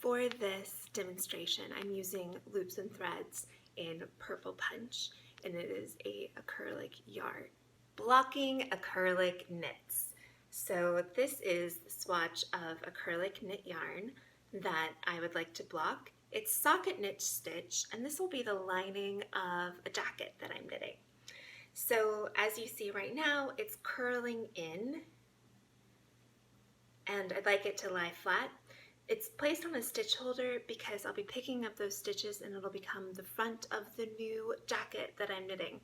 For this demonstration, I'm using loops and threads in Purple Punch, and it is a acrylic yarn. Blocking acrylic knits. So this is the swatch of acrylic knit yarn that I would like to block. It's socket knit stitch, and this will be the lining of a jacket that I'm knitting. So as you see right now, it's curling in, and I'd like it to lie flat. It's placed on a stitch holder because I'll be picking up those stitches and it'll become the front of the new jacket that I'm knitting.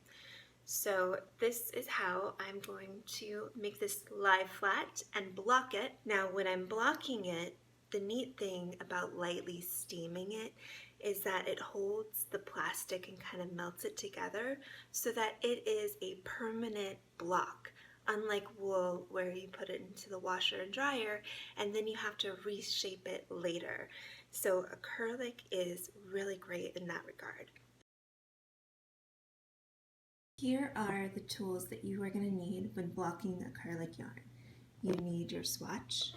So this is how I'm going to make this lie flat and block it. Now when I'm blocking it, the neat thing about lightly steaming it is that it holds the plastic and kind of melts it together so that it is a permanent block. Unlike wool, where you put it into the washer and dryer and then you have to reshape it later. So acrylic is really great in that regard. Here are the tools that you are going to need when blocking acrylic yarn. You need your swatch.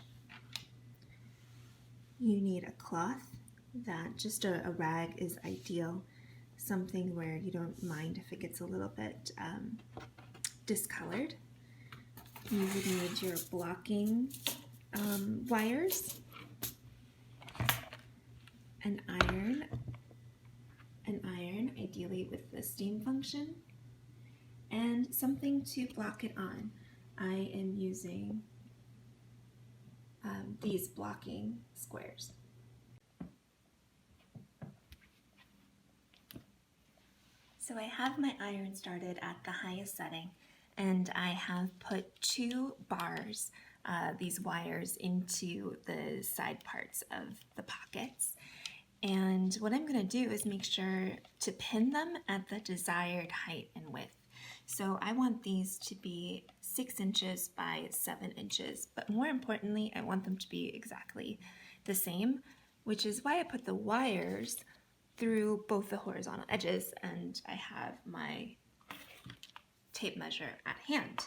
You need a cloth. That just a rag is ideal. Something where you don't mind if it gets a little bit discolored. You would need your blocking wires, an iron, ideally with the steam function, and something to block it on. I am using these blocking squares. So I have my iron started at the highest setting, and I have put 2 bars, these wires, into the side parts of the pockets. And what I'm going to do is make sure to pin them at the desired height and width. So I want these to be 6 inches by 7 inches, but more importantly, I want them to be exactly the same, which is why I put the wires through both the horizontal edges, and I have my tape measure at hand.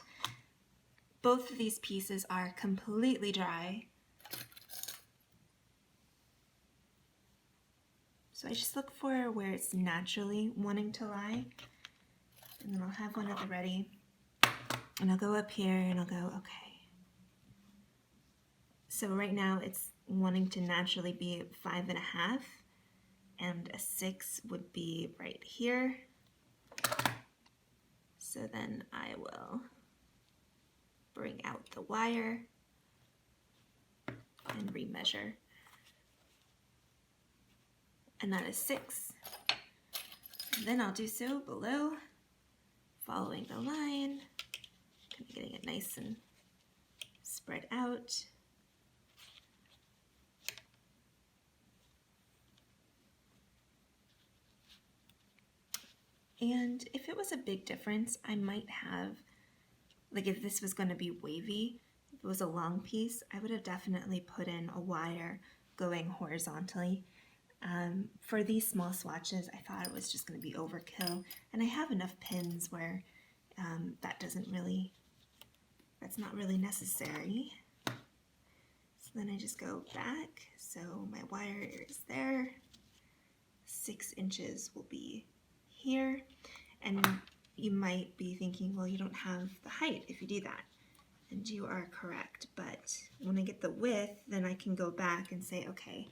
Both of these pieces are completely dry. So I just look for where it's naturally wanting to lie, and then I'll have one at the ready, and I'll go up here and I'll go, okay. So right now it's wanting to naturally be 5.5, and a 6 would be right here. So then I will bring out the wire and remeasure. And that is 6. And then I'll do so below, following the line, kind of getting it nice and spread out. And if it was a big difference, I might have, like if this was going to be wavy, if it was a long piece, I would have definitely put in a wire going horizontally. For these small swatches, I thought it was just going to be overkill, and I have enough pins where that's not really necessary. So then I just go back, so my wire is there, 6 inches will be here, and you might be thinking, well, you don't have the height if you do that, and you are correct, but when I get the width, then I can go back and say, okay,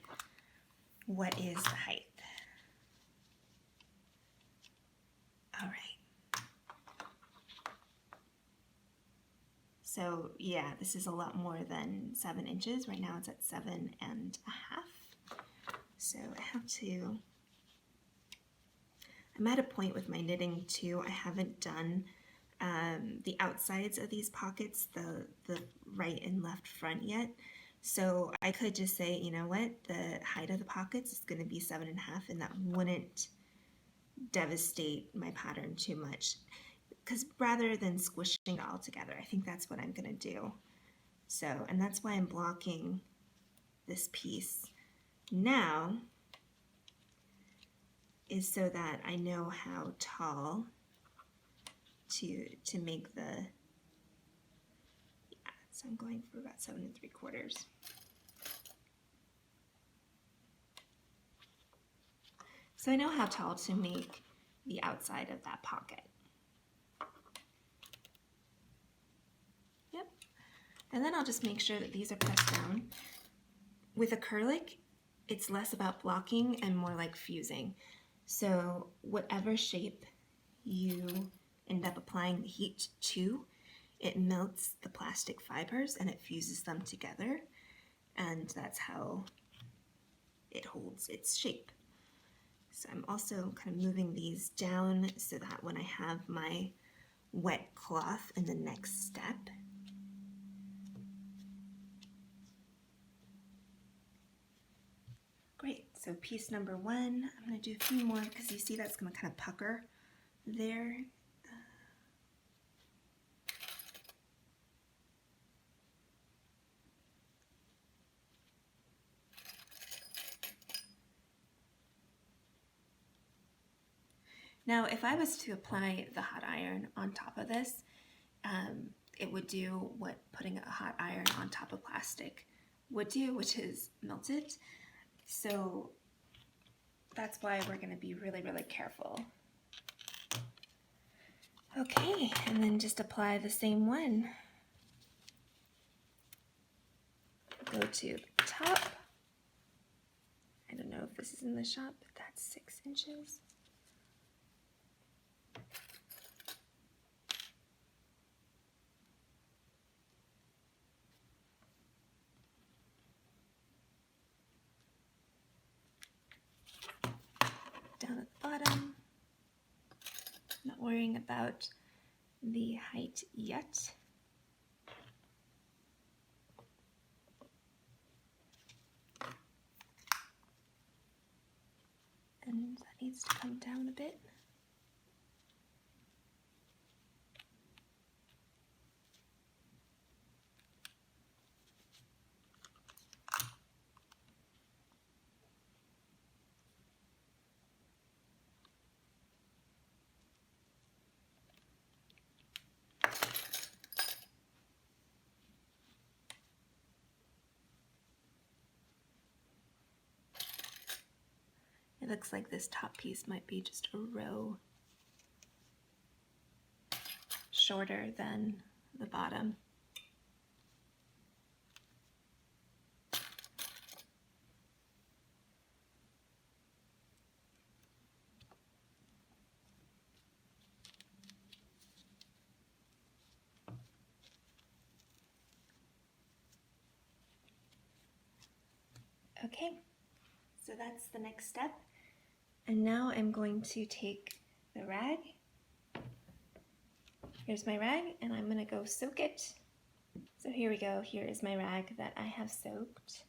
what is the height? All right. So yeah, this is a lot more than 7 inches. Right now it's at 7.5. So I have to, I'm at a point with my knitting too, I haven't done the outsides of these pockets, the right and left front yet. So I could just say, you know what, the height of the pockets is going to be 7.5, and that wouldn't devastate my pattern too much. Because rather than squishing it all together, I think that's what I'm going to do. So, and that's why I'm blocking this piece now, is so that I know how tall to make the, yeah, so I'm going for about 7 3/4. So I know how tall to make the outside of that pocket. Yep. And then I'll just make sure that these are pressed down. With acrylic, it's less about blocking and more like fusing. So whatever shape you end up applying the heat to, it melts the plastic fibers and it fuses them together. And that's how it holds its shape. So I'm also kind of moving these down so that when I have my wet cloth in the next step, great. So piece number one, I'm going to do a few more because you see that's going to kind of pucker there. Now, if I was to apply the hot iron on top of this, it would do what putting a hot iron on top of plastic would do, which is melt it. So that's why we're going to be really, really careful. Okay, and then just apply the same one. Go to the top. I don't know if this is in the shop, but that's 6 inches. Down at the bottom. Not worrying about the height yet. And that needs to come down a bit. It looks like this top piece might be just a row shorter than the bottom. Okay, so that's the next step. And now I'm going to take the rag. Here's my rag, and I'm going to go soak it. So here we go. Here is my rag that I have soaked.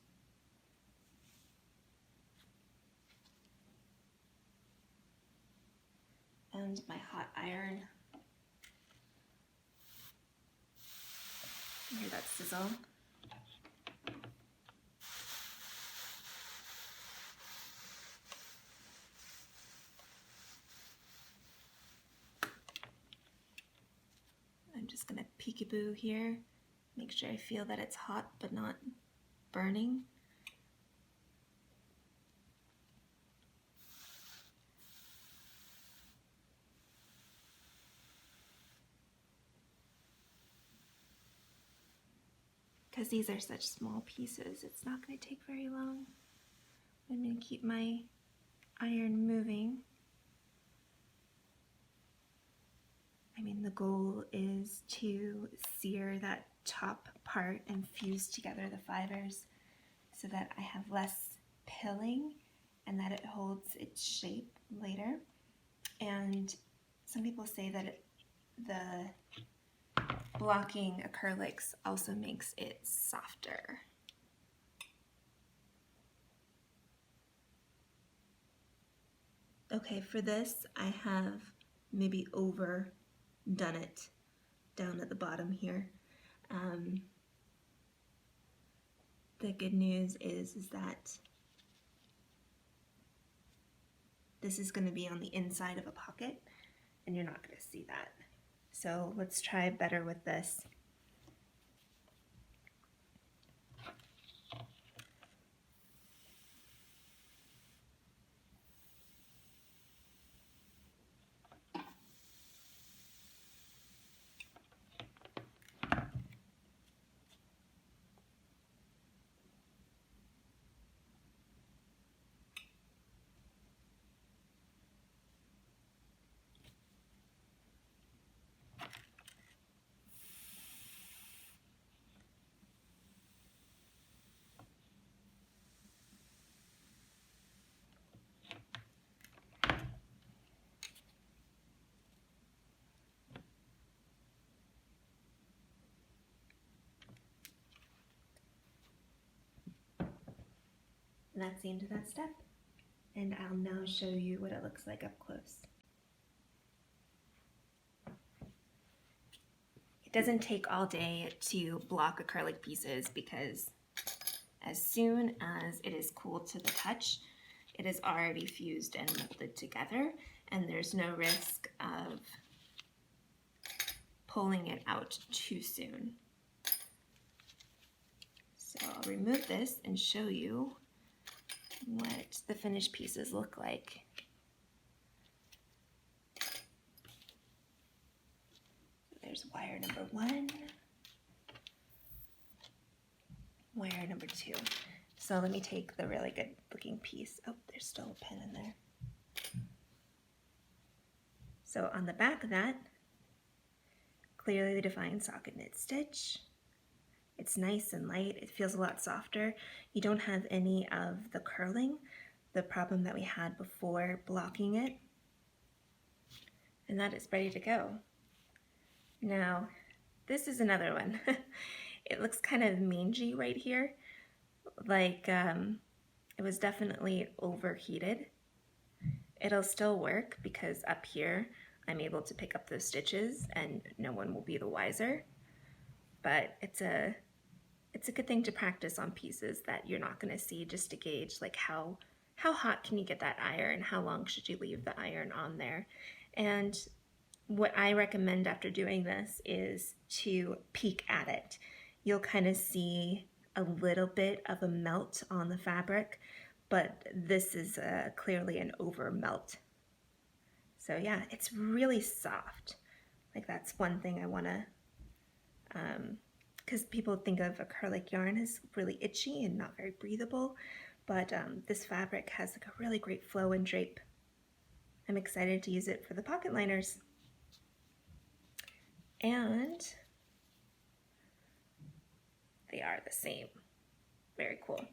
And my hot iron. Hear that sizzle? I'm just going to peekaboo here, make sure I feel that it's hot but not burning. Because these are such small pieces, it's not going to take very long. I'm going to keep my iron moving. I mean, the goal is to sear that top part and fuse together the fibers so that I have less pilling and that it holds its shape later. And some people say that the blocking acrylics also makes it softer. Okay, for this I have maybe overdone it down at the bottom here. The good news is that this is going to be on the inside of a pocket and you're not going to see that. So let's try better with this. And that's the end of that step. And I'll now show you what it looks like up close. It doesn't take all day to block acrylic pieces because as soon as it is cool to the touch, it is already fused and molded together, and there's no risk of pulling it out too soon. So I'll remove this and show you what the finished pieces look like. There's wire number 1, wire number 2. So let me take the really good looking piece. Oh, there's still a pin in there. So on the back of that, clearly defined socket knit stitch. It's nice and light. It feels a lot softer. You don't have any of the curling, the problem that we had before blocking it. And that is ready to go. Now, this is another one. It looks kind of mangy right here. Like it was definitely overheated. It'll still work because up here I'm able to pick up those stitches and no one will be the wiser. But it's a good thing to practice on pieces that you're not going to see, just to gauge like how hot can you get that iron, how long should you leave the iron on there. And what I recommend after doing this is to peek at it. You'll kind of see a little bit of a melt on the fabric, but this is clearly an over melt. So yeah, it's really soft. Like that's one thing I want to, because people think of acrylic yarn as really itchy and not very breathable, but this fabric has like a really great flow and drape. I'm excited to use it for the pocket liners. And they are the same. Very cool.